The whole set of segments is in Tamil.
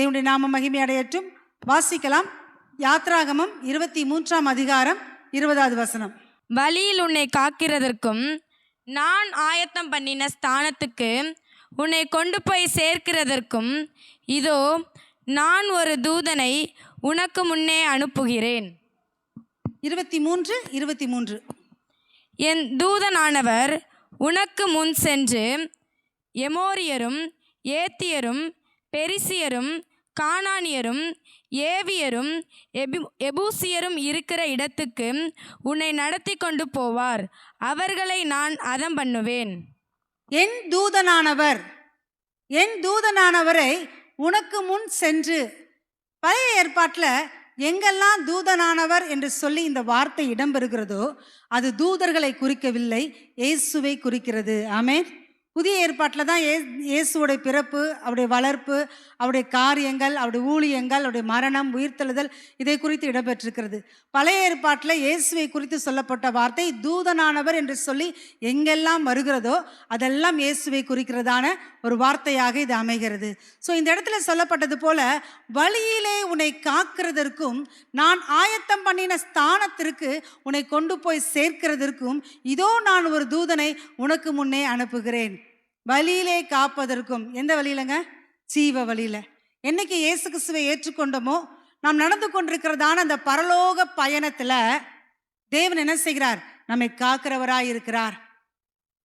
தேவனுடைய நாம மகிமை அடையட்டும். வாசிக்கலாம். யாத்ராகமம் 23ஆம் அதிகாரம் 20வது வசனம். வழியில் உன்னை காக்கிறதற்கும் நான் ஆயத்தம் பண்ணின ஸ்தானத்துக்கு உன்னை கொண்டு போய் சேர்க்கிறதற்கும் இதோ நான் ஒரு தூதனை உனக்கு முன்னே அனுப்புகிறேன். 23 என் தூதனானவர் உனக்கு முன் சென்று எமோரியரும் ஏத்தியரும் பெரிசியரும் கானானியரும் ஏவியரும் எபூசியரும் இருக்கிற இடத்துக்கு உன்னை நடத்தி கொண்டு போவார். அவர்களை நான் அதம் பண்ணுவேன். என் தூதனானவரை உனக்கு முன் சென்று. பழைய ஏற்பாட்டில் எங்கெல்லாம் தூதனானவர் என்று சொல்லி இந்த வார்த்தை இடம்பெறுகிறதோ அது தூதர்களை குறிக்கவில்லை, இயேசுவை குறிக்கிறது. ஆமென். புதிய ஏற்பாட்டில் தான் இயேசுவோடைய பிறப்பு, அவருடைய வளர்ப்பு, அவருடைய காரியங்கள், அவருடைய ஊழியங்கள், அவருடைய மரணம், உயிர்த்தெழுதல் இதை குறித்து இடம்பெற்றிருக்கிறது. பழைய ஏற்பாட்டில் இயேசுவை குறித்து சொல்லப்பட்ட வார்த்தை தூதனானவர் என்று சொல்லி எங்கெல்லாம் வருகிறதோ அதெல்லாம் இயேசுவை குறிக்கிறதான ஒரு வார்த்தையாக இது அமைகிறது. ஸோ இந்த இடத்துல சொல்லப்பட்டது போல வழியிலே உன்னை காக்கிறதற்கும் நான் ஆயத்தம் பண்ணின ஸ்தானத்திற்கு உன்னை கொண்டு போய் சேர்க்கிறதற்கும் இதோ நான் ஒரு தூதனை உனக்கு முன்னே அனுப்புகிறேன். வழியிலே காப்பதற்கும். எந்த வழியிலங்க? ஜீவ வழியில. என்னைக்கு இயேசு கிறிஸ்துவை ஏற்றுக்கொண்டோமோ நாம் நடந்து கொண்டிருக்கிறதான அந்த பரலோக பயணத்துல தேவன் என்ன செய்கிறார்? நம்மை காக்கிறவராய் இருக்கிறார்.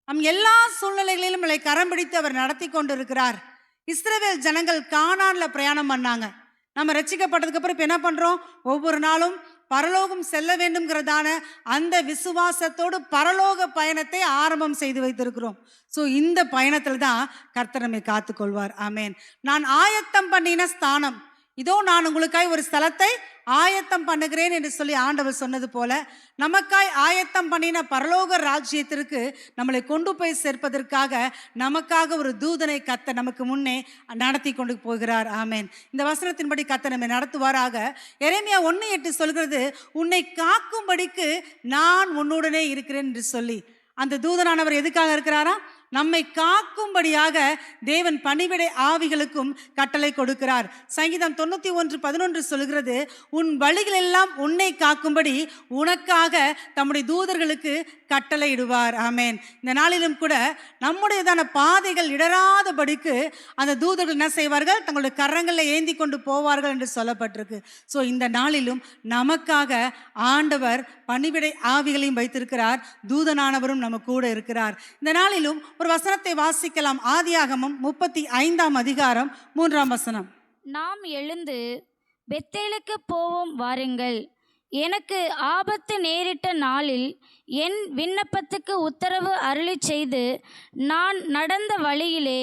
நம் எல்லா சூழ்நிலைகளிலும் நம்மளை கரம் பிடித்து அவர் நடத்தி கொண்டு இருக்கிறார். இஸ்ரவேல் ஜனங்கள் கானான்ல பிரயாணம் பண்ணாங்க. நம்ம ரட்சிக்கப்பட்டதுக்கு அப்புறம் இப்போ என்ன பண்றோம்? ஒவ்வொரு நாளும் பரலோகம் செல்ல வேண்டும்ங்கிறதான அந்த விசுவாசத்தோடு பரலோக பயணத்தை ஆரம்பம் செய்து வைத்திருக்கிறோம். ஸோ இந்த பயணத்தில் தான் கர்த்தர் நம்மை காத்துக்கொள்வார். ஆமேன். நான் ஆயத்தம் பண்ணின ஸ்தானம், இதோ நான் உங்களுக்காய் ஒரு ஸ்தலத்தை ஆயத்தம் பண்ணுகிறேன் என்று சொல்லி ஆண்டவர் சொன்னது போல நமக்காய் ஆயத்தம் பண்ணின பரலோக ராஜ்யத்திற்கு நம்மளை கொண்டு போய் சேர்ப்பதற்காக நமக்காக ஒரு தூதனை கர்த்தர் நமக்கு முன்னே நடத்தி கொண்டு போகிறார். ஆமேன். இந்த வசனத்தின்படி கர்த்தர் நம்மை நடத்துவாராக. எரேமியா 1:8 சொல்கிறது, உன்னை காக்கும்படிக்கு நான் உன்னுடனே இருக்கிறேன் என்று சொல்லி. அந்த தூதனானவர் எதுக்காக இருக்கிறாரா? நம்மை காக்கும்படியாக தேவன் பணிவிடை ஆவிகளுக்கும் கட்டளை கொடுக்கிறார். சங்கீதம் 91:11 சொல்கிறது, உன் வழிகள் எல்லாம் உன்னை காக்கும்படி உனக்காக தம்முடைய தூதர்களுக்கு கட்டளை இடுவார். ஆமேன். இந்த நாளிலும் கூட நம்முடையதான பாதைகள் இடராதபடிக்கு அந்த தூதர்கள் என்ன செய்வார்கள்? தங்களுடைய கரங்களில் ஏந்தி கொண்டு போவார்கள் என்று சொல்லப்பட்டிருக்கு. ஸோ இந்த நாளிலும் நமக்காக ஆண்டவர் பணிவிடை ஆவிகளையும் வைத்திருக்கிறார், தூதனானவரும் நம்ம கூட இருக்கிறார். இந்த நாளிலும் ஒரு வசனத்தை வாசிக்கலாம். ஆதியாகமம் 35ஆம் அதிகாரம் 3ஆம் வசனம். நாம் எழுந்து பெத்தேலுக்கு போவோம் வாருங்கள். எனக்கு ஆபத்து நேரிட்ட நாளில் என் விண்ணப்பத்துக்கு உத்தரவு அருளி செய்து நான் நடந்த வழியிலே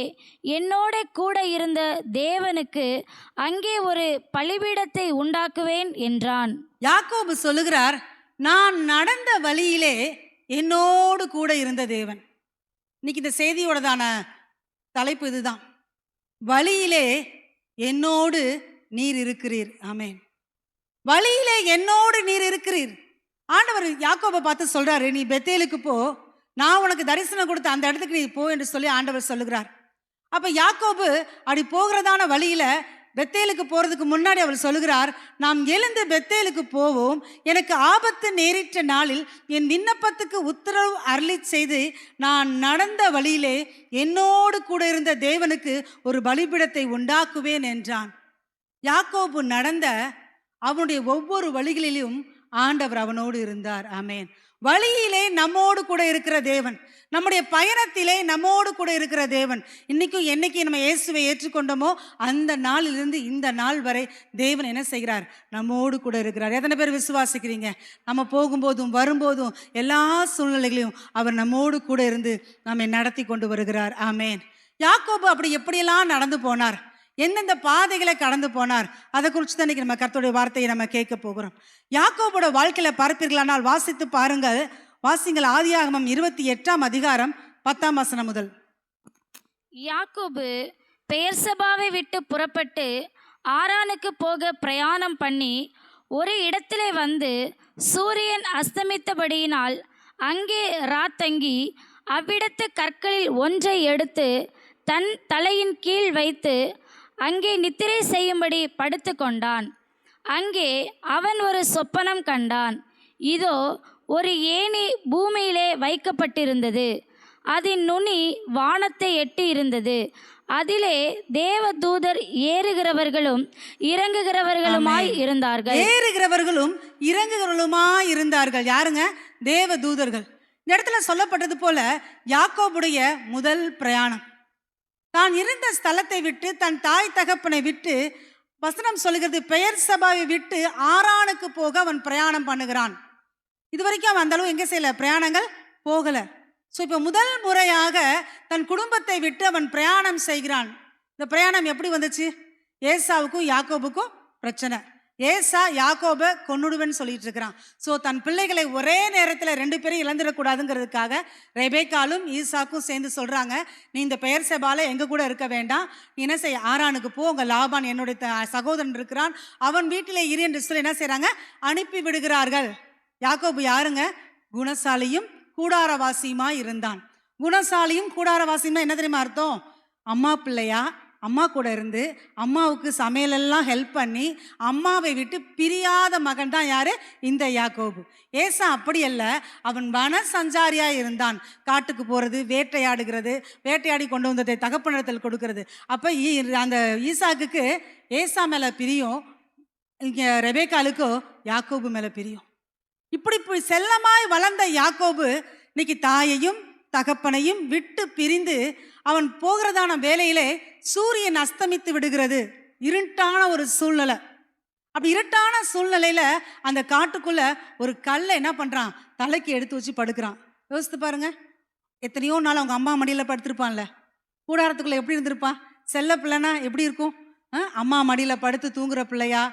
என்னோட கூட இருந்த தேவனுக்கு அங்கே ஒரு பலிபீடத்தை உண்டாக்குவேன் என்றான். யாக்கோபு சொல்லுகிறார், நான் நடந்த வழியிலே என்னோடு கூட இருந்த தேவன். இன்னைக்கு இந்த செய்தியோடதான தலைப்பு இதுதான், வழியிலே என்னோடு நீர் இருக்கிறீர். ஆமேன். வழியிலே என்னோடு நீர் இருக்கிறீர். ஆண்டவர் யாக்கோபை பார்த்து சொல்றாரு, நீ பெத்தேலுக்கு போ, நான் உனக்கு தரிசனம் கொடுத்த அந்த இடத்துக்கு நீ போ என்று சொல்லி ஆண்டவர் சொல்லுகிறார். அப்ப யாக்கோபு அப்படி போகிறதான வழியில பெத்தேலுக்கு போறதுக்கு முன்னாடி அவர் சொல்லுகிறார், நாம் எழுந்து பெத்தேலுக்கு போவோம், எனக்கு ஆபத்து நேரிட்ட நாளில் என் விண்ணப்பத்துக்கு உத்தரவு அருளி செய்து நான் நடந்த வழியிலே என்னோடு கூட இருந்த தேவனுக்கு ஒரு பலிபீடத்தை உண்டாக்குவேன் என்றான். யாக்கோபு நடந்த அவனுடைய ஒவ்வொரு வழிகளிலும் ஆண்டவர் அவனோடு இருந்தார். ஆமேன். வழியிலே நம்மோடு கூட இருக்கிற தேவன், நம்முடைய பயணத்திலே நம்மோடு கூட இருக்கிற தேவன். இன்னைக்கும் என்னைக்கு நம்ம இயேசுவை ஏற்றுக்கொண்டோமோ அந்த நாளிலிருந்து இந்த நாள் வரை தேவன் என்ன செய்கிறார்? நம்மோடு கூட இருக்கிறார். எத்தனை பேர் விசுவாசிக்கிறீங்க? நம்ம போகும்போதும் வரும்போதும் எல்லா சூழ்நிலைகளையும் அவர் நம்மோடு கூட இருந்து நம்மை நடத்தி கொண்டு வருகிறார். ஆமேன். யாக்கோபு அப்படி எப்படியெல்லாம் நடந்து போனார், எந்தெந்த பாதைகளை கடந்து போனார், அதை குறித்து தான் இன்னைக்கு நம்ம கர்த்தருடைய வார்த்தையை நம்ம கேட்க போகிறோம். யாக்கோபோட வாழ்க்கையில பார்ப்பீர்களானால் வாசித்து பாருங்கள். வாசிங்கள். ஆதியாகமம் 28ஆம் அதிகாரம் 10ஆம் வசனம் முதல். யாக்கோபு பெயர்சபாவை விட்டு புறப்பட்டு ஆரானுக்கு போக பிரயாணம் பண்ணி ஒரு இடத்திலே வந்து சூரியன் அஸ்தமித்தபடியினால் அங்கே ராத்தங்கி அவ்விடத்து கற்களில் ஒன்றை எடுத்து தன் தலையின் கீழ் வைத்து அங்கே நித்திரை செய்யும்படி படுத்து கொண்டான். அங்கே அவன் ஒரு சொப்பனம் கண்டான். இதோ, ஒரு ஏணி பூமியிலே வைக்கப்பட்டிருந்தது. அதன் நுனி வானத்தை எட்டி இருந்தது. அதிலே தேவ தூதர் ஏறுகிறவர்களும் இறங்குகிறவர்களுமாய் இருந்தார்கள். ஏறுகிறவர்களும் இறங்குகிறவர்களுமாய் இருந்தார்கள். யாருங்க? தேவ தூதர்கள். இந்த இடத்துல சொல்லப்பட்டது போல யாக்கோபுடைய முதல் பிரயாணம். தான் இருந்த ஸ்தலத்தை விட்டு, தன் தாய் தகப்பனை விட்டு, வசனம் சொல்லுகிறது பெயர் சபாவை விட்டு ஆரானுக்கு போக அவன் பிரயாணம் பண்ணுகிறான். இதுவரைக்கும் அவன் அந்த அளவு எங்கே செய்யல, பிரயாணங்கள் போகல. ஸோ இப்போ முதல் முறையாக தன் குடும்பத்தை விட்டு அவன் பிரயாணம் செய்கிறான். இந்த பிரயாணம் எப்படி வந்துச்சு? ஏசாவுக்கும் யாக்கோபுக்கும் பிரச்சனை. ஏசா யாக்கோபை கொன்னுடுவேன்னு சொல்லிட்டு இருக்கிறான். ஸோ தன் பிள்ளைகளை ஒரே நேரத்தில் 2 பேரும் இழந்துடக்கூடாதுங்கிறதுக்காக ரெபேக்காலும் ஈசாக்கும் சேர்ந்து சொல்கிறாங்க, நீ இந்த பெயர் செபால எங்கள் கூட இருக்க வேண்டாம், நீ என்ன செய்ய, ஆரானுக்கு போ, உங்கள் லாபான் என்னுடைய சகோதரன் இருக்கிறான், அவன் வீட்டிலே இரு என்று சொல்லி என்ன செய்கிறாங்க, அனுப்பி விடுகிறார்கள். யாக்கோபு யாருங்க? குணசாலியும் கூடாரவாசியுமா இருந்தான். குணசாலியும் கூடாரவாசியுமா என்ன தெரியுமா அர்த்தம்? அம்மா பிள்ளையா, அம்மா கூட இருந்து அம்மாவுக்கு சமையலெல்லாம் ஹெல்ப் பண்ணி அம்மாவை விட்டு பிரியாத மகன் தான் யாரு? இந்த யாக்கோபு. ஏசா அப்படி அல்ல, அவன் வன சஞ்சாரியா இருந்தான். காட்டுக்கு போகிறது, வேட்டையாடுகிறது, வேட்டையாடி கொண்டு வந்ததை தகப்பனிடத்தில் கொடுக்கிறது. அப்போ அந்த ஈசாக்குக்கு ஏசா மேலே பிரியும், இங்கே ரெபேக்காலுக்கோ யாக்கோபு மேலே பிரியும். இப்படி செல்லமாய் வளர்ந்த யாக்கோபு இன்னைக்கு தாயையும் தகப்பனையும் விட்டு பிரிந்து அவன் போகிறதான வேலையிலே சூரியன் அஸ்தமித்து விடுகிறது. இருட்டான ஒரு சூழ்நிலை. அப்படி இருட்டான சூழ்நிலையில அந்த காட்டுக்குள்ள ஒரு கல்லை என்ன பண்றான், தலைக்கு எடுத்து வச்சு படுக்கிறான். யோசித்து பாருங்க, எத்தனையோ நாள் அவங்க அம்மா மடியில் படுத்திருப்பான்ல, கூடாரத்துக்குள்ள எப்படி இருந்திருப்பான்? செல்ல பிள்ளைனா எப்படி இருக்கும்? அம்மா மடியில் படுத்து தூங்குற பிள்ளையா,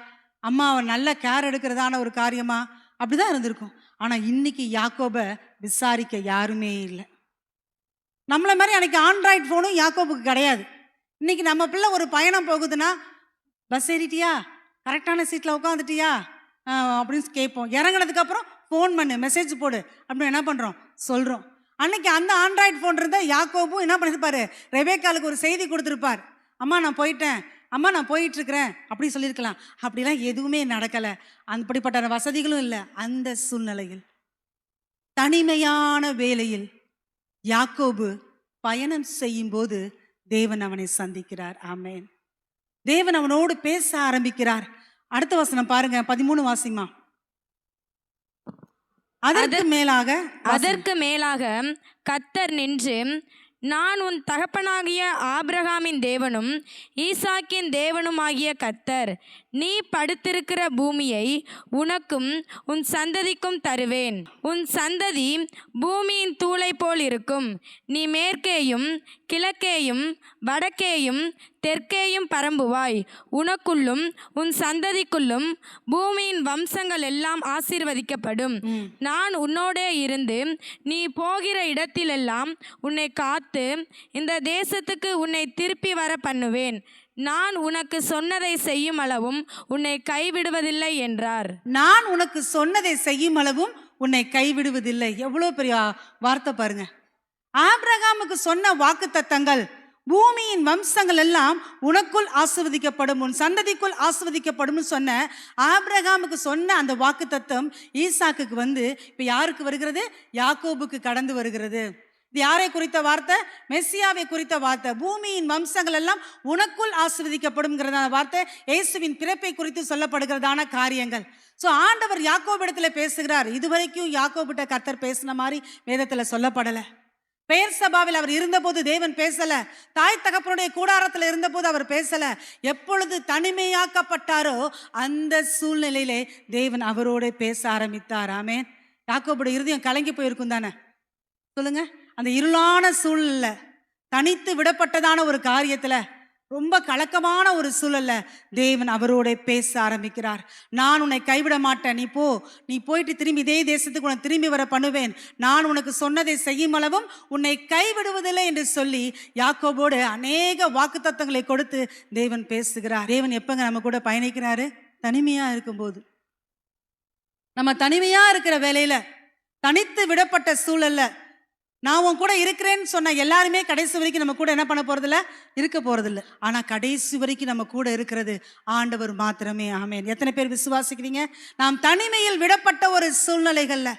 அம்மாவை நல்ல கேர் எடுக்கிறதான ஒரு காரியமா, அப்படிதான் இருந்திருக்கும். ஆனா இன்னைக்கு யாக்கோபை விசாரிக்க யாருமே இல்லை. நம்மளை மாதிரி அன்னைக்கு ஆண்ட்ராய்டு ஃபோனும் யாக்கோபுக்கு கிடையாது. இன்னைக்கு நம்ம பிள்ளை ஒரு பயணம் போகுதுன்னா, பஸ் ஏறிட்டியா, கரெக்டான சீட்டில் உட்காந்துட்டியா அப்படின்னு கேட்போம். இறங்கினதுக்கப்புறம் ஃபோன் பண்ணு, மெசேஜ் போடு அப்படின்னு என்ன பண்ணுறோம், சொல்கிறோம். அன்னைக்கு அந்த ஆண்ட்ராய்டு ஃபோன் இருந்தால் யாக்கோபும் என்ன பண்ணிருப்பாரு, ரெபேக்காலுக்கு ஒரு செய்தி கொடுத்துருப்பார், அம்மா நான் போயிட்டேன், அம்மா நான் போயிட்டுருக்கிறேன் அப்படி சொல்லியிருக்கலாம். அப்படிலாம் எதுவுமே நடக்கலை. அப்படிப்பட்ட வசதிகளும் இல்லை. அந்த சூழ்நிலையில், தனிமையான வேளையில் யாக்கோபு பயணம் செய்யும்போது தேவன் அவனை சந்திக்கிறார். ஆமென். தேவன் அவனோடு பேச ஆரம்பிக்கிறார். அடுத்த வசனம் பாருங்க, 13 வாசிமா. அதற்கு மேலாக கர்த்தர் நின்று, நான் உன் தகப்பனாகிய ஆபிரகாமின் தேவனும் ஈசாக்கின் தேவனுமாகிய கர்த்தர், நீ படுத்திருக்கிற பூமியை உனக்கும் உன் சந்ததிக்கும் தருவேன். உன் சந்ததி பூமியின் தூளை போல் இருக்கும். நீ மேற்கேயும் கிழக்கேயும் வடக்கேயும் தெற்கேயும் பரம்புவாய். உனக்குள்ளும் உன் சந்ததிக்குள்ளும் பூமியின் வம்சங்கள் எல்லாம் ஆசீர்வதிக்கப்படும். நான் உன்னோடே இருந்து நீ போகிற இடத்திலெல்லாம் உன்னை காத்து இந்த தேசத்துக்கு உன்னை திருப்பி வர பண்ணுவேன். நான் உனக்கு சொன்னதை செய்யும் அளவும் உன்னை கைவிடுவதில்லை என்றார். நான் உனக்கு சொன்னதை செய்யும் அளவும் உன்னை கைவிடுவதில்லை. எவ்வளோ பெரிய வார்த்தை பாருங்க. ஆபிரகாமுக்கு சொன்ன வாக்குத்தத்தங்கள், பூமியின் வம்சங்கள் எல்லாம் உனக்குள் ஆசீர்வதிக்கப்படும், உன் சந்ததிக்குள் ஆசீர்வதிக்கப்படும் சொன்ன ஆபிரகாமுக்கு சொன்ன அந்த வாக்குத்தத்தம் ஈசாக்குக்கு வந்து இப்போ யாருக்கு வருகிறது? யாக்கோபுக்கு கடந்து வருகிறது. இது யாரை குறித்த வார்த்தை? மெஸ்ஸியாவை குறித்த வார்த்தை. பூமியின் வம்சங்கள் எல்லாம் உனக்குள் ஆசீர்வதிக்கப்படும்ங்கிறதான வார்த்தை இயேசுவின் பிறப்பை குறித்து சொல்லப்படுகிறதான காரியங்கள். ஸோ ஆண்டவர் யாக்கோபிடத்துல பேசுகிறார். இதுவரைக்கும் யாக்கோபிட்ட கர்த்தர் பேசின மாதிரி வேதத்தில் சொல்லப்படலை. பெயர் சபாவில் அவர் இருந்தபோது தேவன் பேசல. தாய் தகப்பனுடைய கூடாரத்தில் இருந்தபோது அவர் பேசல. எப்பொழுது தனிமையாக்கப்பட்டாரோ அந்த சூழ்நிலையிலே தேவன் அவரோட பேச ஆரம்பித்தார். ஆமென். யாக்கோபுடைய இருதயம் கலங்கி போயிருக்கும் தானே, சொல்லுங்க. அந்த இருளான சூழ்நிலை, தனித்து விடப்பட்டதான ஒரு காரியத்துல, ரொம்ப கலக்கமான ஒரு சூழல்ல தேவன் அவரோட பேச ஆரம்பிக்கிறார். நான் உன்னை கைவிட மாட்டேன், நீ போ, நீ போயிட்டு திரும்பி இதே தேசத்துக்கு உன்னை திரும்பி வர பண்ணுவேன், நான் உனக்கு சொன்னதை செய்யும் அளவும் உன்னை கைவிடுவதில்லை என்று சொல்லி யாக்கோபோடு அநேக வாக்குத்தத்தங்களை கொடுத்து தேவன் பேசுகிறார். தேவன் எப்பங்க நம்ம கூட பயணிக்கிறாரு? தனிமையா இருக்கும்போது. நம்ம தனிமையா இருக்கிற வேலையில, தனித்து விடப்பட்ட சூழல்ல நான் உன் கூட இருக்கிறேன்னு சொன்ன எல்லாருமே கடைசி வரைக்கும் நம்ம கூட என்ன பண்ண போறதில்ல, இருக்க போறதில்ல. ஆனா கடைசி வரைக்கும் நம்ம கூட இருக்கிறது ஆண்டவர் மாத்திரமே. ஆமென். எத்தனை பேர் விசுவாசிக்கிறீங்க? நாம் தனிமையில் விடப்பட்ட ஒரு சூழ்நிலைகள்ல,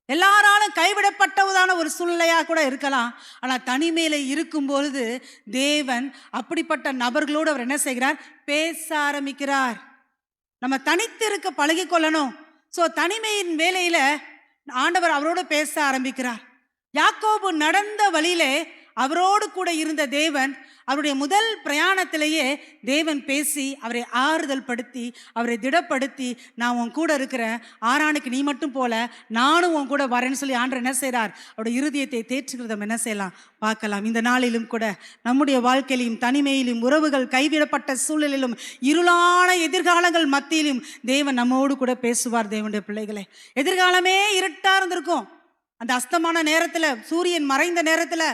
எல்லாராலும் கைவிடப்பட்டதான ஒரு சூழ்நிலையா கூட இருக்கலாம். ஆனா தனிமையில இருக்கும் பொழுது தேவன் அப்படிப்பட்ட நபர்களோடு அவர் என்ன செய்கிறார்? பேச ஆரம்பிக்கிறார். நம்ம தனித்து இருக்க பழகி கொள்ளணும். ஸோ தனிமையின் வேலையில ஆண்டவர் அவரோடு பேச ஆரம்பிக்கிறார். யாக்கோபு நடந்த வழியிலே அவரோடு கூட இருந்த தேவன், அவருடைய முதல் பிரயாணத்திலேயே தேவன் பேசி அவரை ஆறுதல் படுத்தி அவரை திடப்படுத்தி, நான் உன் கூட இருக்கிறேன், ஆரானுக்கு நீ மட்டும் போல, நானும் உன் கூட வரேன்னு சொல்லி ஆண்டவர் என்ன செய்கிறார்? அவருடைய இருதயத்தை தேற்றுகிறத என்ன செய்யலாம், பார்க்கலாம். இந்த நாளிலும் கூட நம்முடைய வாழ்க்கையிலும் தனிமையிலும் உறவுகள் கைவிடப்பட்ட சூழலிலும் இருளான எதிர்காலங்கள் மத்தியிலும் தேவன் நம்மோடு கூட பேசுவார். தேவனுடைய பிள்ளைகளை, எதிர்காலமே இருட்டா இருந்திருக்கும். அந்த அஸ்தமான நேரத்தில், சூரியன் மறைந்த நேரத்தில்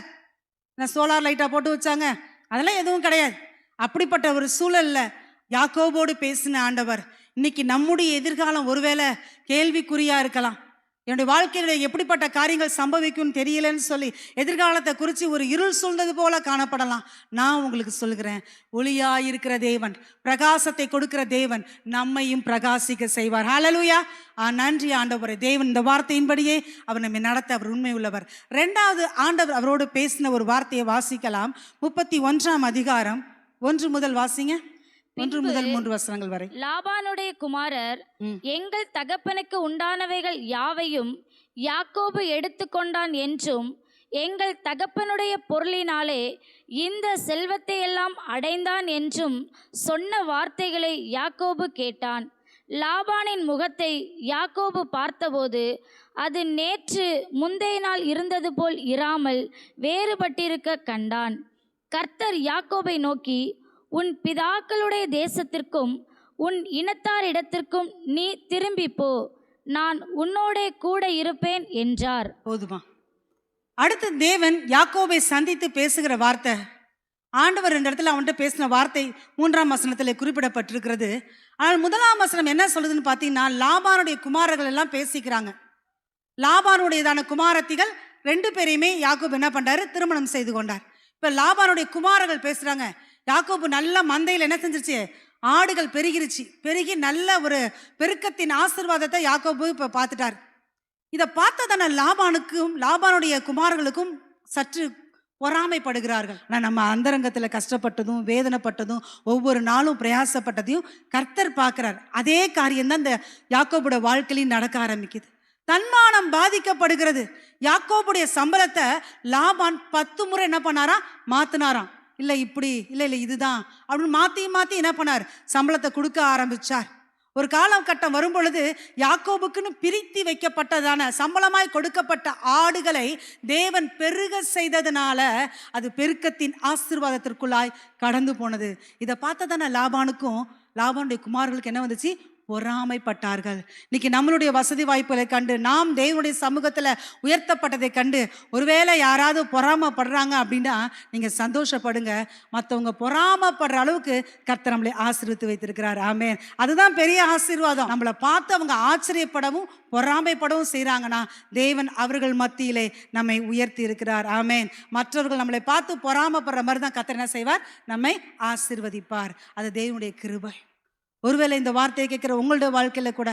சோலார் லைட்டாக போட்டு வச்சாங்க, அதெல்லாம் எதுவும் கிடையாது. அப்படிப்பட்ட ஒரு சூழல்ல யாக்கோபோடு பேசின ஆண்டவர் இன்னைக்கு நம்முடைய எதிர்காலம் ஒருவேளை கேள்விக்குறியா இருக்கலாம். என்னுடைய வாழ்க்கையில எப்படிப்பட்ட காரியங்கள் சம்பவிக்கும்னு தெரியலன்னு சொல்லி எதிர்காலத்தை குறித்து ஒரு இருள் சூழ்ந்தது போல காணப்படலாம். நான் உங்களுக்கு சொல்கிறேன், ஒளியாயிருக்கிற தேவன், பிரகாசத்தை கொடுக்கிற தேவன் நம்மையும் பிரகாசிக்க செய்வார். ஹல்லேலூயா. நன்றி ஆண்டவரே. தேவன் இந்த வார்த்தையின்படியே அவர் நம்மை நடத்த அவர் உண்மை உள்ளவர். ரெண்டாவது, ஆண்டவர் அவரோடு பேசின ஒரு வார்த்தையை வாசிக்கலாம். 31ஆம் அதிகாரம் 1 முதல் வாசிங்க. 1 முதல் 3 வசனங்கள் வரை. லாபானுடைய குமாரர் எங்கள் தகப்பனுக்கு உண்டானவைகள் யாவையும் யாக்கோபு எடுத்துக்கொண்டான் என்றும், எங்கள் தகப்பனுடைய பொருளினாலே இந்த செல்வத்தை எல்லாம் அடைந்தான் என்றும் சொன்ன வார்த்தைகளை யாக்கோபு கேட்டான். லாபானின் முகத்தை யாக்கோபு பார்த்தபோது அது நேற்று முந்தைய நாள் இருந்தது போல் இராமல் வேறுபட்டிருக்க கண்டான். கர்த்தர் யாக்கோபை நோக்கி, உன் பிதாக்களுடைய தேசத்திற்கும் உன் இனத்தாரிடத்திற்கும் நீ திரும்பி போ, நான் உன்னோடே கூட இருப்பேன் என்றார். போதுமா? அடுத்து தேவன் யாக்கோபை சந்தித்து பேசுகிற வார்த்தை, ஆண்டவர் இந்த இடத்துல அவன்கிட்ட பேசின வார்த்தை 3ஆம் வசனத்தில் குறிப்பிடப்பட்டிருக்கிறது. ஆனால் 1ஆம் வசனம் என்ன சொல்லுதுன்னு பார்த்தீங்கன்னா, லாபானுடைய குமாரர்கள் எல்லாம் பேசிக்கிறாங்க. லாபானுடையதான குமாரத்திகள் 2 பேரையுமே யாக்கோபு என்ன பண்றாரு? திருமணம் செய்து கொண்டார். இப்போ லாபானுடைய குமாரர்கள் பேசுறாங்க. யாக்கோபு நல்ல மந்தையில் என்ன செஞ்சிருச்சு? ஆடுகள் பெருகிருச்சு. பெருகி நல்ல ஒரு பெருக்கத்தின் ஆசீர்வாதத்தை யாக்கோபு இப்போ பார்த்துட்டார். இதை பார்த்ததான லாபானுக்கும் லாபானுடைய குமாரர்களுக்கும் சற்று பொறாமைப்படுகிறார்கள். ஆனால் நம்ம அந்தரங்கத்தில் கஷ்டப்பட்டதும் வேதனைப்பட்டதும் ஒவ்வொரு நாளும் பிரயாசப்பட்டதையும் கர்த்தர் பார்க்கிறார். அதே காரியம்தான் இந்த யாக்கோபுடைய வாழ்க்கையிலும் நடக்க ஆரம்பிக்குது. தன்மானம் பாதிக்கப்படுகிறது. யாக்கோபுடைய சம்பளத்தை லாபான் 10 முறை என்ன பண்ணாரா? மாத்தினாராம். இல்லை இப்படி, இல்லை இல்லை இதுதான் அப்படின்னு மாற்றி மாற்றி என்ன பண்ணார்? சம்பளத்தை கொடுக்க ஆரம்பிச்சார். ஒரு காலகட்டம் வரும் பொழுது யாக்கோபுக்குன்னு பிரித்து வைக்கப்பட்டதான சம்பளமாய் கொடுக்கப்பட்ட ஆடுகளை தேவன் பெருக செய்ததுனால அது பெருக்கத்தின் ஆசீர்வாதத்திற்குள்ளாய் கடந்து போனது. இதை பார்த்ததான லாபானுக்கும் லாபானுடைய குமார்களுக்கு என்ன வந்துச்சு? பொறாமைப்பட்டார்கள். இன்னைக்கு நம்மளுடைய வசதி வாய்ப்புகளை கண்டு, நாம் தேவனுடைய சமூகத்தில் உயர்த்தப்பட்டதை கண்டு ஒருவேளை யாராவது பொறாமைப்படுறாங்க அப்படின்னா நீங்கள் சந்தோஷப்படுங்க. மற்றவங்க பொறாமைப்படுற அளவுக்கு கர்த்தர் நம்மளை ஆசீர்வித்து வைத்திருக்கிறார். ஆமென். அதுதான் பெரிய ஆசீர்வாதம். நம்மளை பார்த்து அவங்க ஆச்சரியப்படவும் பொறாமைப்படவும் செய்கிறாங்கன்னா தேவன் அவர்கள் மத்தியிலே நம்மை உயர்த்தி இருக்கிறார். ஆமென். மற்றவர்கள் நம்மளை பார்த்து பொறாமைப்படுற மாதிரி தான் கர்த்தர் என்ன செய்வார்? நம்மை ஆசீர்வதிப்பார். அது தேவனுடைய கிருபை. ஒருவேளை இந்த வார்த்தையை கேட்குற உங்களுடைய வாழ்க்கையில் கூட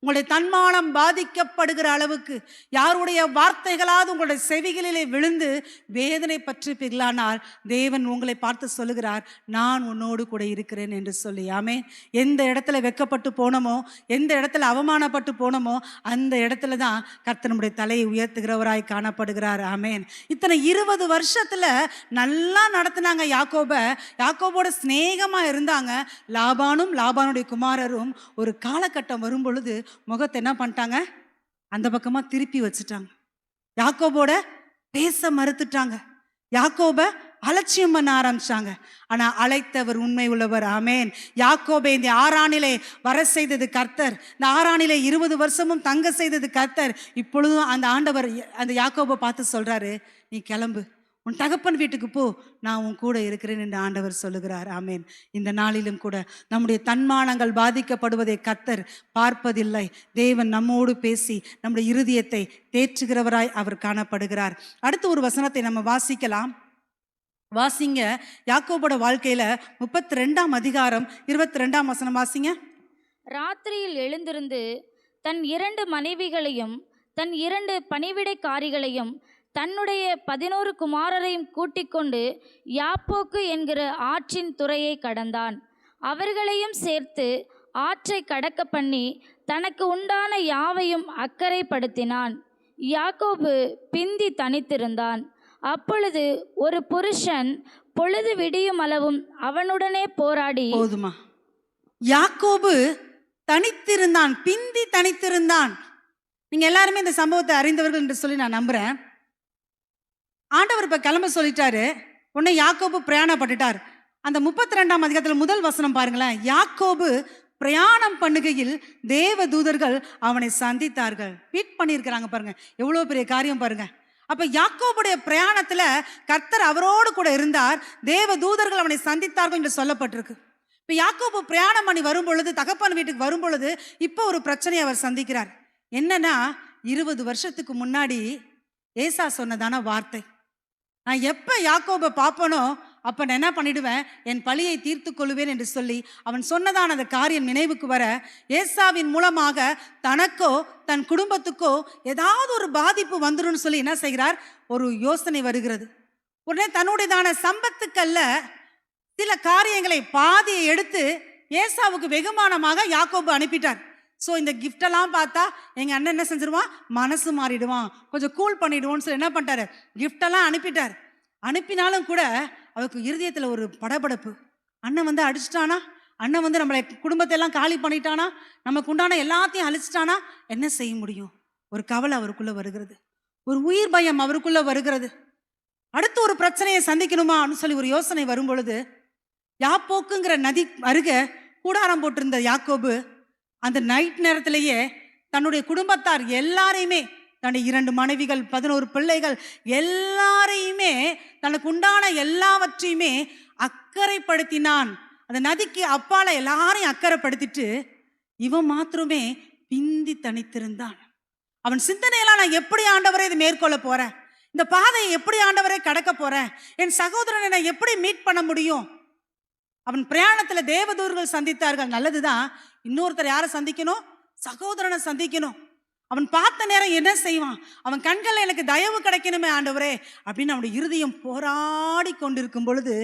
உங்களுடைய தன்மானம் பாதிக்கப்படுகிற அளவுக்கு யாருடைய வார்த்தைகளாவது உங்களுடைய செவிகளிலே விழுந்து வேதனை பற்றிப்பீர்களானால் தேவன் உங்களை பார்த்து சொல்லுகிறார், நான் உன்னோடு கூட இருக்கிறேன் என்று சொல்லி. ஆமே. எந்த இடத்துல வெட்கப்பட்டு போனோமோ, எந்த இடத்துல அவமானப்பட்டு போனோமோ அந்த இடத்துல தான் கர்த்தர் நம்முடைய தலையை உயர்த்துகிறவராய் காணப்படுகிறார். ஆமேன். இத்தனை 20 வருஷத்துல நல்லா நடத்தினாங்க யாக்கோபோட சிநேகமாக இருந்தாங்க. லாபானும் லாபானுடைய குமாரரும் ஒரு காலகட்டம் வரும் பொழுது முகத்தை என்ன பண்ணிட்டாங்க? அந்த பக்கமா திருப்பி வச்சுட்டாங்க. யாக்கோபோட பேச மறுத்துட்டாங்க. யாக்கோபை அலட்சியம் பண்ண ஆரம்பிச்சாங்க. ஆனா அழைத்தவர் உண்மை உள்ளவர். ஆமேன். யாக்கோபை இந்த ஆரானிலே வர செய்தது கர்த்தர். இந்த ஆரானிலே 20 வருஷமும் தங்க செய்தது கர்த்தர். இப்பொழுதும் அந்த ஆண்டவர் அந்த யாக்கோபை பார்த்து சொல்றாரு, நீ கிளம்பு, உன் தகப்பன் வீட்டுக்கு போ, நான் உன் கூட இருக்கிறேன் என்று ஆண்டவர் சொல்லுகிறார். ஆமேன். இந்த நாளிலும் கூட நம்முடைய தன்மானங்கள் பாதிக்கப்படுவதை கர்த்தர் பார்ப்பதில்லை. தேவன் நம்மோடு பேசி நம்முடைய இருதயத்தை தேற்றுகிறவராய் அவர் காணப்படுகிறார். அடுத்து ஒரு வசனத்தை நம்ம வாசிக்கலாம். வாசிங்க, யாக்கோபோட வாழ்க்கையில 32ஆம் அதிகாரம் 22ஆம் வசனம் வாசிங்க. ராத்திரியில் எழுந்திருந்து தன் 2 மனைவிகளையும் தன் 2 பணிவிடைக்காரிகளையும் தன்னுடைய 11 குமாரரையும் கூட்டிக் கொண்டு யாப்போக்கு என்கிற ஆற்றின் துறையை கடந்தான். அவர்களையும் சேர்த்து ஆற்றை கடக்க பண்ணி தனக்கு உண்டான யாவையும் அக்கறைப்படுத்தினான். யாக்கோபு பிந்தி தனித்திருந்தான். அப்பொழுது ஒரு புருஷன் பொழுது விடியும் அளவும் அவனுடனே போராடி. போதுமா? யாக்கோபு தனித்திருந்தான், பிந்தி தனித்திருந்தான். நீங்க எல்லாருமே இந்த சம்பவத்தை அறிந்தவர்கள் என்று சொல்லி நான் நம்புறேன். ஆண்டவர் இப்ப கிளம்ப சொல்லிட்டாரு. உடனே யாக்கோபு பிரயாணப்பட்டுட்டார். அந்த 32ஆம் அதிகாரத்தில் முதல் வசனம் பாருங்களேன். யாக்கோபு பிரயாணம் பண்ணுகையில் தேவ தூதர்கள் அவனை சந்தித்தார்கள். பீட் பண்ணியிருக்கிறாங்க பாருங்க, எவ்வளவு பெரிய காரியம் பாருங்க. அப்ப யாக்கோபுடைய பிரயாணத்துல கர்த்தர் அவரோடு கூட இருந்தார். தேவ தூதர்கள் அவனை சந்தித்தார்கள் என்று சொல்லப்பட்டிருக்கு. இப்ப யாக்கோபு பிரயாணம் பண்ணி வரும் பொழுது, தகப்பன் வீட்டுக்கு வரும் பொழுது இப்போ ஒரு பிரச்சனையை அவர் சந்திக்கிறார். என்னன்னா, 20 வருஷத்துக்கு முன்னாடி ஏசா சொன்னதான வார்த்தை, நான் எப்ப யாக்கோபை பார்ப்பனோ அப்ப நான் என்ன பண்ணிடுவேன், என் பழியை தீர்த்து கொள்வேன் என்று சொல்லி அவன் சொன்னதான அந்த காரியம் நினைவுக்கு வர, ஏசாவின் மூலமாக தனக்கோ தன் குடும்பத்துக்கோ ஏதாவது ஒரு பாதிப்பு வந்துடும் சொல்லி என்ன செய்கிறார், ஒரு யோசனை வருகிறது. உடனே தன்னுடையதான சம்பத்துக்கல்ல சில காரியங்களை பாதியை எடுத்து ஏசாவுக்கு வெகுமானமாக யாக்கோபு அனுப்பிட்டார். ஸோ இந்த கிஃப்டெல்லாம் பார்த்தா எங்கள் அண்ணன் என்ன செஞ்சிருவான், மனசு மாறிடுவான், கொஞ்சம் கூல் பண்ணிடுவோன்னு சொல்லி என்ன பண்ணிட்டாரு, கிஃப்டெல்லாம் அனுப்பிட்டார். அனுப்பினாலும் கூட அவருக்கு இருதயத்தில் ஒரு படபடப்பு. அண்ணன் வந்து அடிச்சிட்டானா, அண்ணன் வந்து நம்மளை குடும்பத்தை எல்லாம் காலி பண்ணிட்டானா, நமக்கு உண்டான எல்லாத்தையும் அழிச்சிட்டானா என்ன செய்ய முடியும்? ஒரு கவலை அவருக்குள்ள வருகிறது, ஒரு உயிர் பயம் அவருக்குள்ள வருகிறது. அடுத்து ஒரு பிரச்சனையை சந்திக்கணுமான்னு சொல்லி ஒரு யோசனை வரும் பொழுது, யாப்போக்குங்கிற நதி அருக கூடாரம் போட்டிருந்த யாக்கோபு அந்த நைட் நேரத்திலேயே தன்னுடைய குடும்பத்தார் எல்லாரையுமே, தன்னுடைய 2 மனைவிகள் 11 பிள்ளைகள் எல்லாரையுமே, தனக்கு உண்டான எல்லாவற்றையுமே அக்கறைப்படுத்தினான். அந்த நதிக்கு அப்பால எல்லாரையும் அக்கறைப்படுத்திட்டு இவன் மாத்திரமே பிந்தி தனித்திருந்தான். அவன் சிந்தனையெல்லாம், நான் எப்படி ஆண்டவரை இதை மேற்கொள்ள போறேன், இந்த பாதையை எப்படி ஆண்டவரை கடக்க போறேன், என் சகோதரனை நான் எப்படி மீட் பண்ண முடியும். அவன் பிரயாணத்துல தேவதூர்கள் சந்தித்தார்கள், நல்லதுதான். இன்னொருத்தர் யாரை சந்திக்கணும், சகோதரனை சந்திக்கணும். அவன் பார்த்த நேரம் என்ன செய்வான், அவன் கண்கள் எனக்கு தயவு கிடைக்கணுமே ஆண்டவரே அப்படின்னு அவனுடைய இருதயம் போராடி கொண்டிருக்கும் பொழுது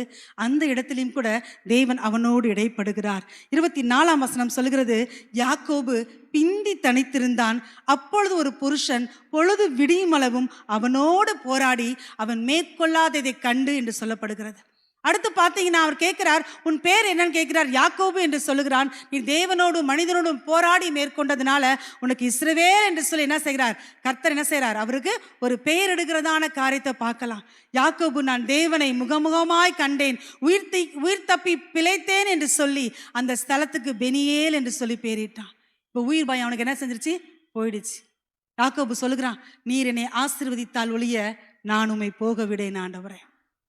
அந்த இடத்திலும் கூட தேவன் அவனோடு இடைப்படுகிறார். 24ஆம் வசனம் சொல்கிறது, யாக்கோபு பிந்தி தனித்திருந்தான். அப்பொழுது ஒரு புருஷன் பொழுது விடியும் அளவும் அவனோடு போராடி அவன் மேற்கொள்ளாததை கண்டு என்று சொல்லப்படுகிறது. அடுத்து பார்த்தீங்கன்னா அவர் கேட்கிறார், உன் பேர் என்னன்னு கேட்கிறார். யாக்கோபு என்று சொல்லுகிறான். நீ தேவனோடும் மனிதனோடும் போராடி மேற்கொண்டதுனால உனக்கு இஸ்ரவேல் என்று சொல்லி என்ன செய்கிறார், கர்த்தர் என்ன செய்கிறார், அவருக்கு ஒரு பெயர் எடுக்கிறதான காரியத்தை பார்க்கலாம். யாக்கோபு, நான் தேவனை முகமுகமாய் கண்டேன், உயிர் தப்பி பிழைத்தேன் என்று சொல்லி அந்த ஸ்தலத்துக்கு பெனியேல் என்று சொல்லி பேரிட்டான். இப்போ உயிர் பயம் அவனுக்கு என்ன செஞ்சிருச்சு, போயிடுச்சு. யாக்கோபு சொல்லுகிறான், நீர் என்னை ஆசீர்வதித்தால் ஒழிய நான் உம்மை போக விடேன் ஆண்டவரே.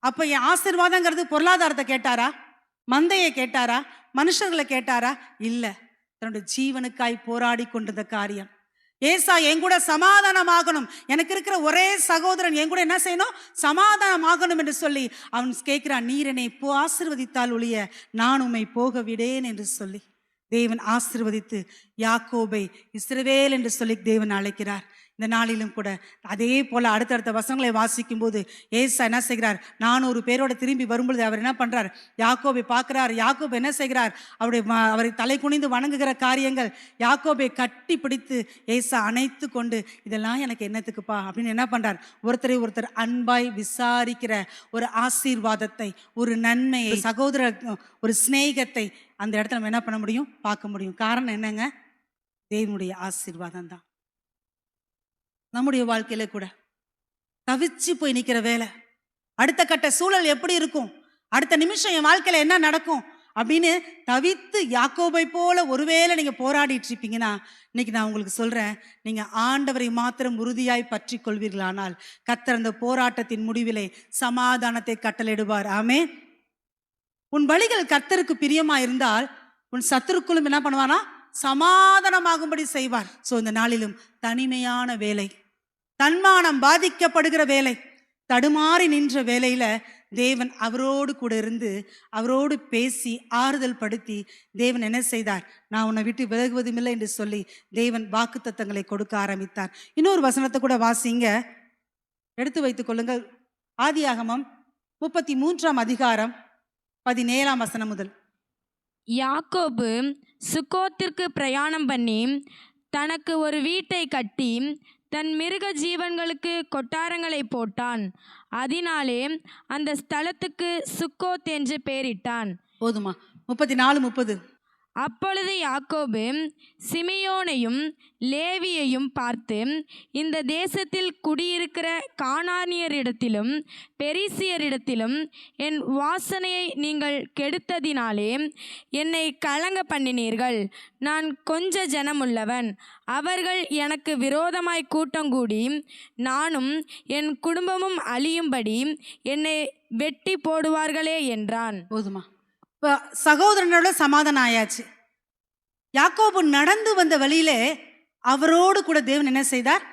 அப்ப என் ஆசீர்வாதங்கிறது பொருளாதாரத்தை கேட்டாரா, மந்தையை கேட்டாரா, மனுஷர்களை கேட்டாரா? இல்ல, தன்னுடைய ஜீவனுக்காய் போராடி கொண்டிருந்த காரியம். ஏசா என் கூட சமாதானமாகணும், எனக்கு இருக்கிற ஒரே சகோதரன் என் கூட என்ன செய்யணும், சமாதானமாகணும் என்று சொல்லி அவன் கேட்கிறான். நீர் என்னை ஆசீர்வதித்தால் ஒழிய நான் உம்மை போக விடேன் என்று சொல்லி தேவன் ஆசீர்வதித்து யாக்கோபை இஸ்ரவேல் என்று சொல்லி தேவன் அழைக்கிறார். இந்த நாளிலும் கூட அதே போல அடுத்தடுத்த வசனங்களை வாசிக்கும் போது ஏசா என்ன செய்கிறார், 400 பேரோட திரும்பி வரும்பொழுது அவர் என்ன பண்றார், யாக்கோபை பார்க்கிறார். யாக்கோபு என்ன செய்கிறார், அவரை தலை குனிந்து வணங்குகிற காரியங்கள், யாக்கோபை கட்டி பிடித்து ஏசா அணைத்து கொண்டு, இதெல்லாம் எனக்கு என்னத்துக்குப்பா அப்படின்னு என்ன பண்றார், ஒருத்தரை ஒருத்தர் அன்பாய் விசாரிக்கிற ஒரு ஆசீர்வாதத்தை, ஒரு நன்மையை, சகோதர ஒரு சிநேகத்தை அந்த இடத்துல நம்ம என்ன பண்ண முடியும், பார்க்க முடியும். காரணம் என்னங்க, தேவனுடைய ஆசீர்வாதம் தான். நம்முடைய வாழ்க்கையில கூட தவிச்சு போய் நிற்கிற வேலை, அடுத்த கட்ட சூழல் எப்படி இருக்கும், அடுத்த நிமிஷம் என் வாழ்க்கையில என்ன நடக்கும் அப்படின்னு தவித்து யாக்கோபை போல ஒருவேளை நீங்க போராடிட்டு இருப்பீங்கன்னா, இன்னைக்கு நான் உங்களுக்கு சொல்றேன், நீங்க ஆண்டவரை மாத்திரம் உறுதியாய் பற்றி கொள்வீர்களானால் கர்த்தர் அந்த போராட்டத்தின் முடிவிலே சமாதானத்தை கட்டளையிடுவார். ஆமென். உன் வழிகள் கர்த்தருக்கு பிரியமா இருந்தால் உன் சத்துருக்குள்ளும் என்ன பண்ணுவானா? சமாதானமாகும்படி செய்வார். சோ இந்த நாளிலும் தனிமையான வேலை, தன்மானம் பாதிக்கப்படுகிற வேலை, தடுமாறி நின்ற வேலையில தேவன் அவரோடு கூட இருந்து அவரோடு பேசி ஆறுதல் படுத்தி தேவன் என்ன செய்தார்? நான் உன்னை விட்டு விலகுவதும் இல்லை என்று சொல்லி தேவன் வாக்குத்தத்தங்களை கொடுக்க ஆரம்பித்தார். இன்னொரு வசனத்தை கூட வாசிங்க, எடுத்து வைத்துக் கொள்ளுங்கள். ஆதியாகமம் 33ஆம் அதிகாரம் 17ஆம் வசனம் முதல். யாக்கோபு சுக்கோத்திற்கு பிரயாணம் பண்ணி தனக்கு ஒரு வீட்டை கட்டி தன் மிருக ஜீவன்களுக்கு கொட்டாரங்களை போட்டான். அதனாலே அந்த ஸ்தலத்துக்கு சுக்கோத் என்று பெயரிட்டான். போதுமா? 34-30. அப்பொழுது யாக்கோபு சிமியோனையும் லேவியையும் பார்த்து, இந்த தேசத்தில் குடியிருக்கிற கானானியரிடத்திலும் பெரிசியரிடத்திலும் என் வாசனையை நீங்கள் கெடுத்ததினாலே என்னை கலங்க பண்ணினீர்கள். நான் கொஞ்ச ஜனமுள்ளவன், அவர்கள் எனக்கு விரோதமாய் கூட்டங்கூடி நானும் என் குடும்பமும் அழியும்படி என்னை வெட்டி போடுவார்களே என்றான். போதுமா? இப்போ சகோதரனோட சமாதானம் ஆயாச்சு. யாக்கோபு நடந்து வந்த வழியிலே அவரோடு கூட தேவன் என்ன செய்தார்?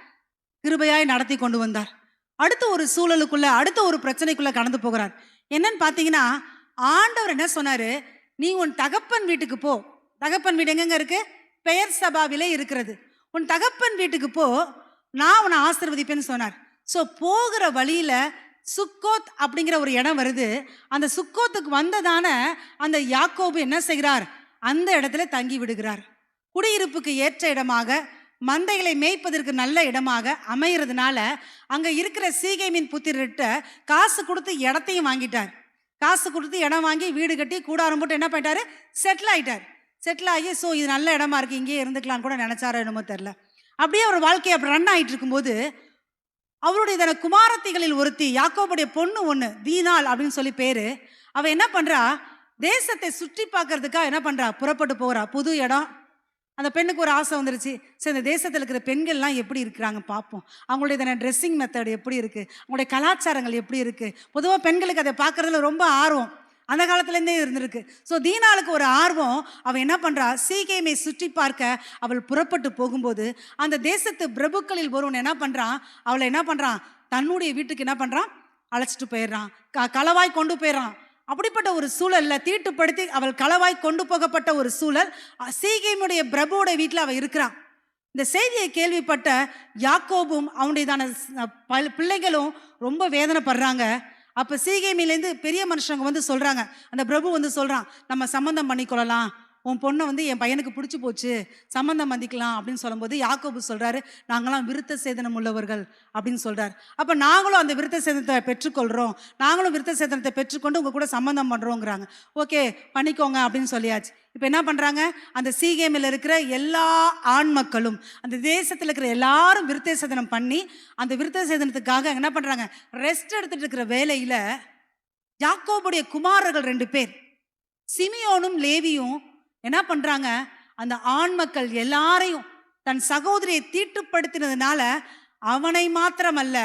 கிருபையாய் நடத்தி கொண்டு வந்தார். அடுத்த ஒரு சூழலுக்குள்ள, அடுத்த ஒரு பிரச்சனைக்குள்ள கடந்து போகிறார். என்னன்னு பார்த்தீங்கன்னா, ஆண்டவர் என்ன சொன்னாரு? நீ உன் தகப்பன் வீட்டுக்கு போ. தகப்பன் வீடு எங்கெங்க இருக்கு? பெயர் சபாவிலே இருக்கிறது. உன் தகப்பன் வீட்டுக்கு போ, நான் உன்னை ஆசீர்வதிப்பேன்னு சொன்னார். ஸோ போகிற வழியில சுக்கோத் அப்படிங்கிற ஒரு இடம் வருது. அந்த சுக்கோத்துக்கு வந்ததான அந்த யாக்கோபு என்ன செய்கிறார்? அந்த இடத்துல தங்கி விடுகிறார். குடியிருப்புக்கு ஏற்ற இடமாக, மந்தைகளை மேய்ப்பதற்கு நல்ல இடமாக அமைகிறதுனால அங்க இருக்கிற சீகேமின் புத்திரர்கிட்ட காசு கொடுத்து இடத்தையும் வாங்கிட்டார். காசு கொடுத்து இடம் வாங்கி வீடு கட்டி கூடாரம் போட்டு என்ன பண்ணிட்டாரு? செட்டில் ஆயிட்டார். செட்டில் ஆகி ஸோ இது நல்ல இடமா இருக்கு, இங்கேயே இருந்துக்கலாம் கூட நினைச்சாரோ என்னமோ தெரில. அப்படியே ஒரு வாழ்க்கையை அப்படி ரன் ஆகிட்டு இருக்கும்போது அவருடைய குமாரத்திகளில் ஒருத்தி, யாக்கோபுடைய பொண்ணு ஒன்று, தீனாள் அப்படின்னு சொல்லி பேரு, அவ என்ன பண்றா? தேசத்தை சுற்றி பார்க்கறதுக்காக என்ன பண்றா? புறப்பட்டு போகிறா. புது இடம். அந்த பெண்ணுக்கு ஒரு ஆசை வந்துருச்சு, சரி இந்த தேசத்தில் இருக்கிற பெண்கள்லாம் எப்படி இருக்கிறாங்க பார்ப்போம், அவங்களுடைய ட்ரெஸ்ஸிங் மெத்தட் எப்படி இருக்கு, அவங்களுடைய கலாச்சாரங்கள் எப்படி இருக்கு. பொதுவாக பெண்களுக்கு அதை பார்க்கறதுல ரொம்ப ஆர்வம் அந்த காலத்துலேருந்தே இருந்திருக்கு. ஸோ தீனாளுக்கு ஒரு ஆர்வம். அவள் என்ன பண்ணுறா? சீகேமை சுற்றி பார்க்க அவள் புறப்பட்டு போகும்போது அந்த தேசத்து பிரபுக்களில் ஒருவன் என்ன பண்ணுறான்? அவளை என்ன பண்ணுறான்? தன்னுடைய வீட்டுக்கு என்ன பண்ணுறான்? அழைச்சிட்டு போயிடுறான். களவாய் கொண்டு போயிடறான். அப்படிப்பட்ட ஒரு சூழலில் தீட்டுப்படுத்தி அவள் களவாய் கொண்டு போகப்பட்ட ஒரு சூழல். சீகேமுடைய பிரபுவோட வீட்டில் அவள் இருக்கிறான். இந்த செய்தியை கேள்விப்பட்ட யாக்கோபும் அவனுடையதான பிள்ளைகளும் ரொம்ப வேதனைப்படுறாங்க. அப்போ சீகேமிலேருந்து பெரிய மனுஷங்க வந்து சொல்கிறாங்க, அந்த பிரபு வந்து சொல்கிறான், நம்ம சம்மந்தம் பண்ணிக்கொள்ளலாம், உன் பொண்ணை வந்து என் பையனுக்கு பிடிச்சி போச்சு, சம்மந்தம் பண்ணிக்கலாம் அப்படின்னு சொல்லும்போது யாக்கோபு சொல்கிறாரு, நாங்களாம் விருத்த சேதனம் உள்ளவர்கள் அப்படின்னு சொல்கிறார். அப்போ நாங்களும் அந்த விருத்த சேதனத்தை பெற்றுக்கொள்கிறோம், நாங்களும் விருத்த சேதனத்தை பெற்றுக்கொண்டு உங்கள் கூட சம்மந்தம் பண்ணுறோங்கிறாங்க. ஓகே பண்ணிக்கோங்க அப்படின்னு சொல்லியாச்சு. இப்போ என்ன பண்ணுறாங்க? அந்த சீகேமில் இருக்கிற எல்லா ஆண் மக்களும், அந்த தேசத்தில் இருக்கிற எல்லாரும் விருத்த சேதனம் பண்ணி அந்த விருத்த சேதனத்துக்காக என்ன பண்ணுறாங்க? ரெஸ்ட் எடுத்துட்டு இருக்கிற வேலையில் யாக்கோபுடைய குமாரர்கள் 2 பேர், சிமியோனும் லேவியும் என்ன பண்ணுறாங்க? அந்த ஆண் மக்கள் எல்லாரையும் தன் சகோதரியை தீட்டுப்படுத்தினதுனால அவனை மாத்திரமல்ல,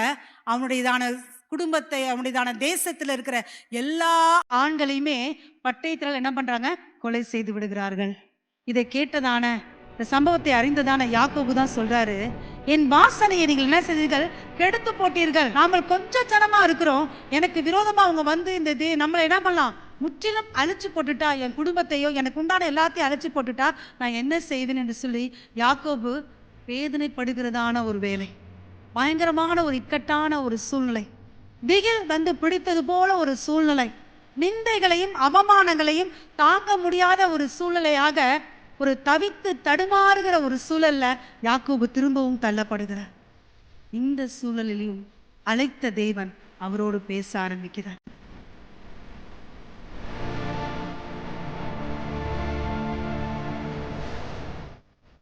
அவனுடையதான குடும்பத்தை, அவனுடையதான தேசத்தில் இருக்கிற எல்லா ஆண்களையுமே பட்டயத்தில் என்ன பண்ணுறாங்க? கொலை செய்து விடுகிறார்கள். இதை கேட்டதான, இந்த சம்பவத்தை அறிந்ததான யாக்கோபு தான் சொல்றாரு, என் வாசனையை நீங்கள் என்ன செய்தீர்கள்? கெடுத்து போட்டீர்கள். நாமல் கொஞ்சம் ஜனமா இருக்கிறோம், எனக்கு விரோதமா அவங்க வந்து இந்த நம்மளை என்ன பண்ணலாம்? முற்றிலும் அழிச்சு போட்டுட்டா, என் குடும்பத்தையோ எனக்கு உண்டான எல்லாத்தையும் அழிச்சு போட்டுட்டா நான் என்ன செய்வேன் என்று சொல்லி யாக்கோபு வேதனைப்படுகிறதான ஒரு வேலை, பயங்கரமான ஒரு இக்கட்டான ஒரு சூழ்நிலை, திகில் வந்து பிடித்தது போல ஒரு சூழ்நிலை, நிந்தைகளையும் அவமானங்களையும் தாங்க முடியாத ஒரு சூழ்நிலையாக, ஒரு தவித்து தடுமாறுகிற ஒரு சூழல்ல யாக்கோபு திரும்பவும் தள்ளப்படுகிறார். இந்த சூழலிலும் அழைத்த தேவன் அவரோடு பேச ஆரம்பிக்கிறார்.